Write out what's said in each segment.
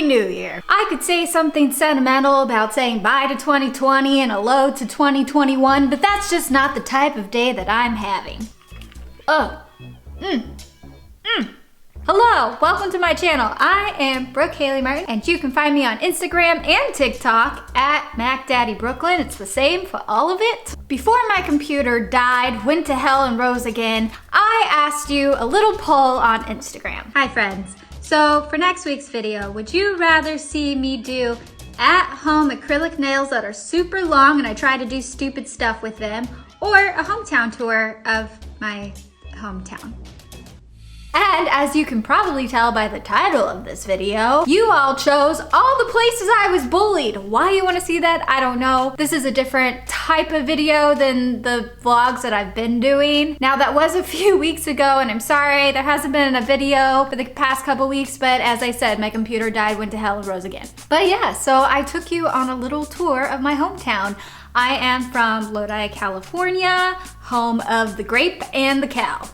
New Year. I could say something sentimental about saying bye to 2020 and hello to 2021, but that's just not the type of day that I'm having. Hello, welcome to my channel. I am Brooke Hayley Martin, and you can find me on Instagram and TikTok at MacDaddyBrooklyn. It's the same for all of it. Before my computer died, went to hell and rose again, I asked you a little poll on Instagram. Hi friends. So for next week's video, would you rather see me do at-home acrylic nails that are super long and I try to do stupid stuff with them, or a hometown tour of my hometown? And as you can probably tell by the title of this video, you all chose all the places I was bullied. Why you want to see that, I don't know. This is a different type of video than the vlogs that I've been doing. Now that was a few weeks ago and I'm sorry there hasn't been a video for the past couple weeks, but as I said, my computer died, went to hell and rose again. But yeah, so I took you on a little tour of my hometown. I am from Lodi, California, home of the grape and the cow.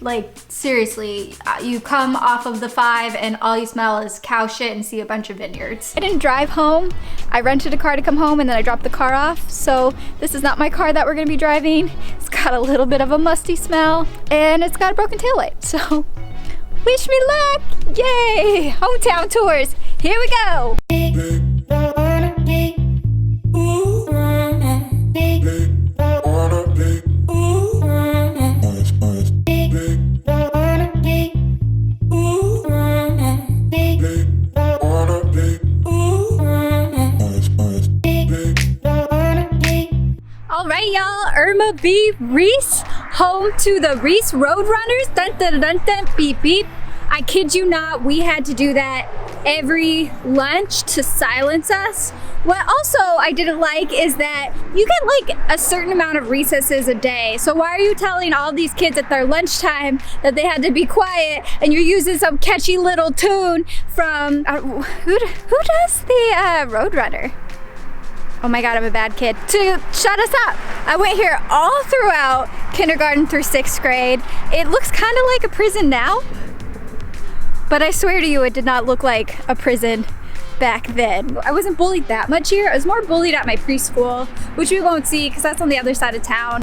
Like, seriously, you come off of the 5 and all you smell is cow shit and see a bunch of vineyards. I didn't drive home. I rented a car to come home and then I dropped the car off. So this is not my car that we're gonna be driving. It's got a little bit of a musty smell and it's got a broken taillight. So wish me luck, yay! Hometown tours, here we go. Alright y'all, Irma B. Reese, home to the Reese Roadrunners, dun dun dun dun, beep beep. I kid you not, we had to do that every lunch to silence us. What also I didn't like is that you get like a certain amount of recesses a day. So why are you telling all these kids at their lunchtime that they had to be quiet and you're using some catchy little tune from, who does the Roadrunner? Oh my God, I'm a bad kid. To shut us up. I went here all throughout kindergarten through 6th grade. It looks kind of like a prison now, but I swear to you, it did not look like a prison back then. I wasn't bullied that much here. I was more bullied at my preschool, which we won't see because that's on the other side of town.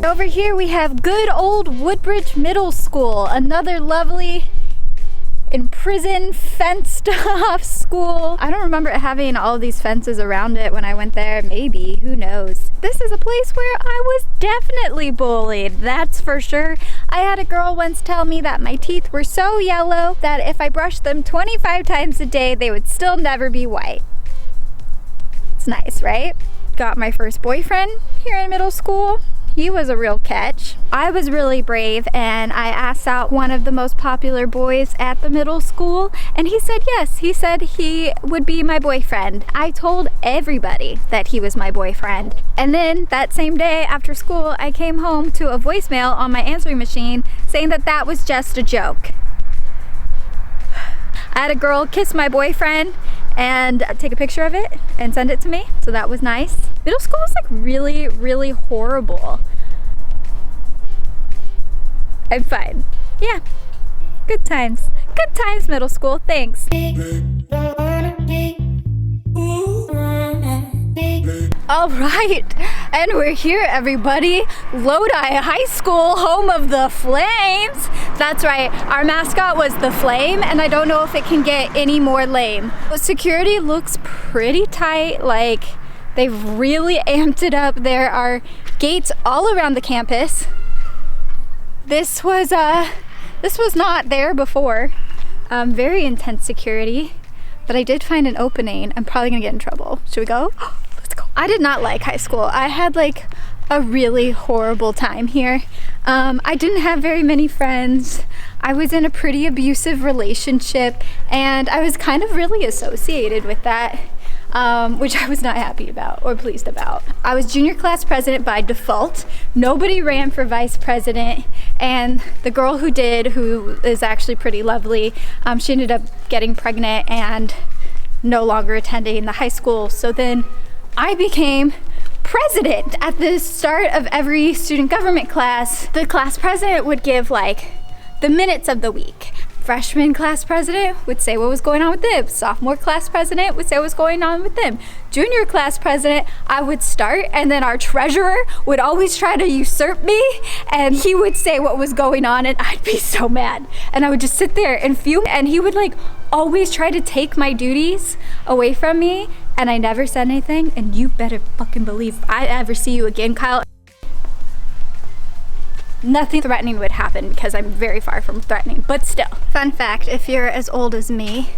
Over here we have good old Woodbridge Middle School, another lovely in prison fenced off school. I don't remember it having all these fences around it when I went there. Maybe, who knows. This is a place where I was definitely bullied, that's for sure. I had a girl once tell me that my teeth were so yellow that if I brushed them 25 times a day, they would still never be white. It's nice, right? Got my first boyfriend here in middle school. He was a real catch. I was really brave and I asked out one of the most popular boys at the middle school and he said yes. He said he would be my boyfriend. I told everybody that he was my boyfriend. And then that same day after school, I came home to a voicemail on my answering machine saying that that was just a joke. I had a girl kiss my boyfriend and take a picture of it and send it to me, so that was nice. Middle school was like really, really horrible. I'm fine. Yeah, good times. Good times, middle school, thanks. All right, and we're here, everybody. Lodi High School, home of the Flames. That's right, our mascot was the Flame, and I don't know if it can get any more lame. Security looks pretty tight, like they've really amped it up. There are gates all around the campus. This was not there before. Very intense security, but I did find an opening. I'm probably gonna get in trouble. Should we go? Let's go. I did not like high school. I had like a really horrible time here. I didn't have very many friends. I was in a pretty abusive relationship and I was kind of really associated with that, which I was not happy about or pleased about. I was junior class president by default. Nobody ran for vice president, and the girl who did, who is actually pretty lovely, she ended up getting pregnant and no longer attending the high school. So then I became president. At the start of every student government class, the class president would give like the minutes of the week. Freshman class president would say what was going on with them. Sophomore class president would say what was going on with them. Junior class president, I would start, and then our treasurer would always try to usurp me, and he would say what was going on, and I'd be so mad. And I would just sit there and fume, and he would like always try to take my duties away from me, and I never said anything. And you better fucking believe if I ever see you again, Kyle, nothing threatening would happen because I'm very far from threatening, but still. Fun fact, if you're as old as me,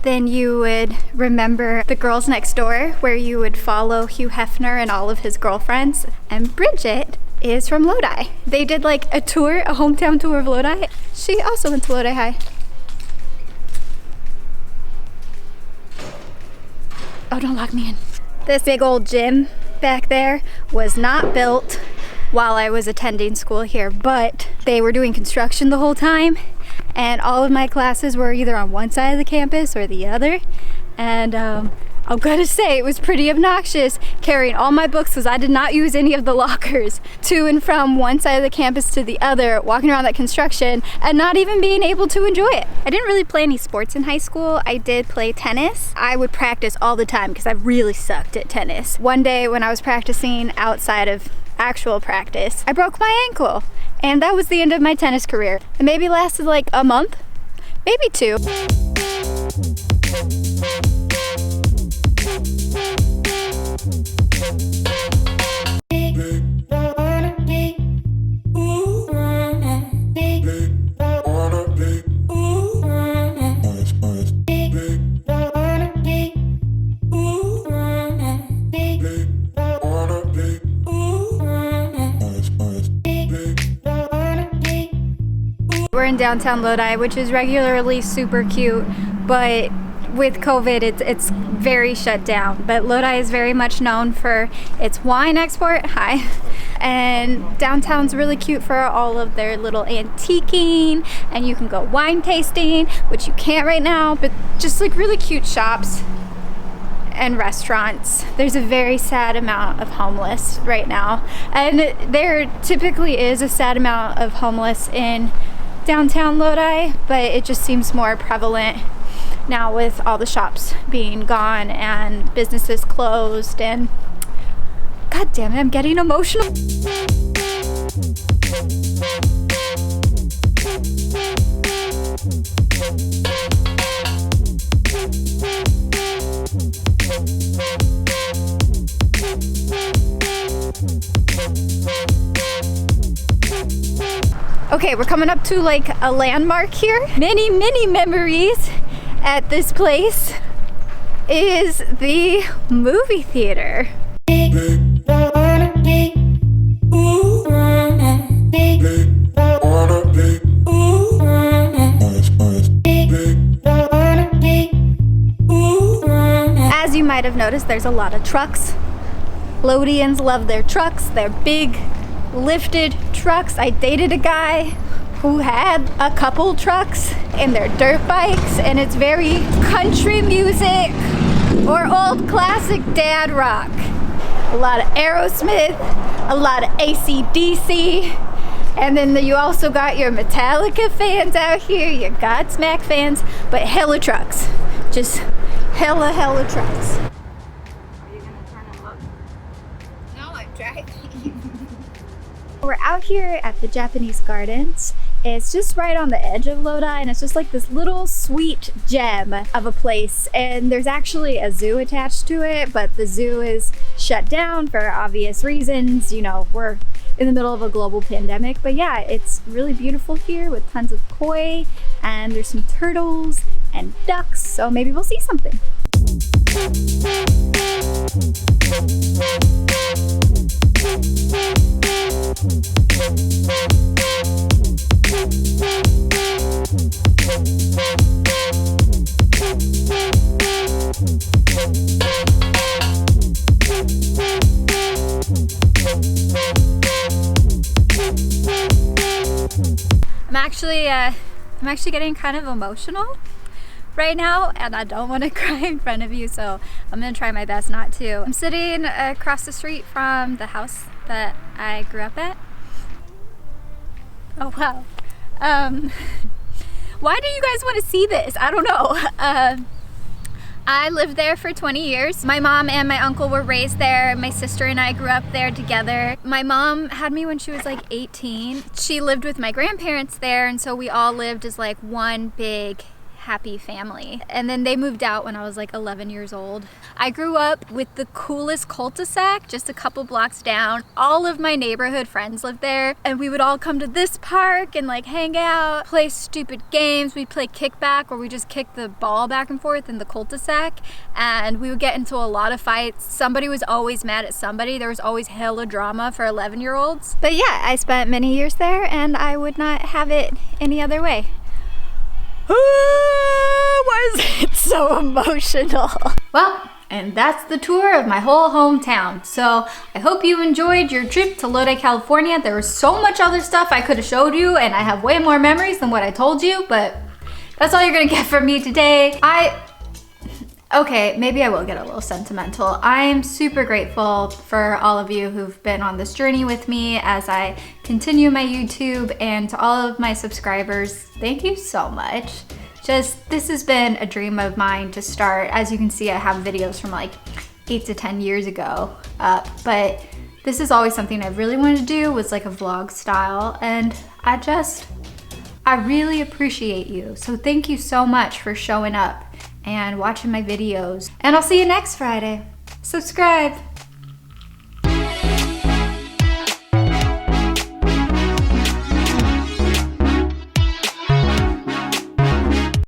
then you would remember The Girls Next Door, where you would follow Hugh Hefner and all of his girlfriends. And Bridget is from Lodi. They did like a tour, a hometown tour of Lodi. She also went to Lodi High. Oh, don't lock me in. This big old gym back there was not built while I was attending school here, but they were doing construction the whole time, and all of my classes were either on one side of the campus or the other. And I'm gonna say it was pretty obnoxious carrying all my books, because I did not use any of the lockers, to and from one side of the campus to the other, walking around that construction and not even being able to enjoy it. I didn't really play any sports in high school. I did play tennis. I would practice all the time because I really sucked at tennis. One day when I was practicing outside of actual practice, I broke my ankle, and that was the end of my tennis career. It maybe lasted like a month, maybe 2. We're in downtown Lodi, which is regularly super cute, but with COVID, it's very shut down. But Lodi is very much known for its wine export. Hi. And downtown's really cute for all of their little antiquing, and you can go wine tasting, which you can't right now, but just like really cute shops and restaurants. There's a very sad amount of homeless right now, and there typically is a sad amount of homeless in downtown Lodi, but it just seems more prevalent now with all the shops being gone and businesses closed. And god damn it, I'm getting emotional. Okay, we're coming up to like a landmark here. Many memories at this place is the movie theater. As you might have noticed, there's a lot of trucks. Lodians love their trucks. They're big, lifted trucks. I dated a guy who had a couple trucks and their dirt bikes, and it's very country music or old classic dad rock. A lot of Aerosmith, a lot of AC/DC, and then you also got your Metallica fans out here, your Godsmack fans, but hella trucks. Just hella trucks. Are you gonna turn and look? No, I'm driving. We're out here at the Japanese Gardens. It's just right on the edge of Lodi, and it's just like this little sweet gem of a place. And there's actually a zoo attached to it, but the zoo is shut down for obvious reasons. You know, we're in the middle of a global pandemic. But yeah, it's really beautiful here with tons of koi, and there's some turtles and ducks, so maybe we'll see something. I'm actually getting kind of emotional right now, and I don't want to cry in front of you, so I'm gonna try my best not to. I'm sitting across the street from the house that I grew up at. Oh wow. Why do you guys want to see this? I don't know. I lived there for 20 years. My mom and my uncle were raised there. My sister and I grew up there together. My mom had me when she was like 18. She lived with my grandparents there, and so we all lived as like one big happy family. And then they moved out when I was like 11 years old. I grew up with the coolest cul-de-sac just a couple blocks down. All of my neighborhood friends lived there, and we would all come to this park and like hang out, play stupid games. We'd play kickback, where we just kicked the ball back and forth in the cul-de-sac, and we would get into a lot of fights. Somebody was always mad at somebody. There was always hella drama for 11-year-olds. But yeah, I spent many years there, and I would not have it any other way. Why is it so emotional? Well, and that's the tour of my whole hometown. So I hope you enjoyed your trip to Lodi, California. There was so much other stuff I could have showed you, and I have way more memories than what I told you, but that's all you're gonna get from me today. Okay, maybe I will get a little sentimental. I'm super grateful for all of you who've been on this journey with me as I continue my YouTube, and to all of my subscribers, thank you so much. This has been a dream of mine to start. As you can see, I have videos from like 8 to 10 years ago up, but this is always something I really wanted to do, was like a vlog style, and I really appreciate you. So thank you so much for showing up and watching my videos. And I'll see you next Friday. Subscribe.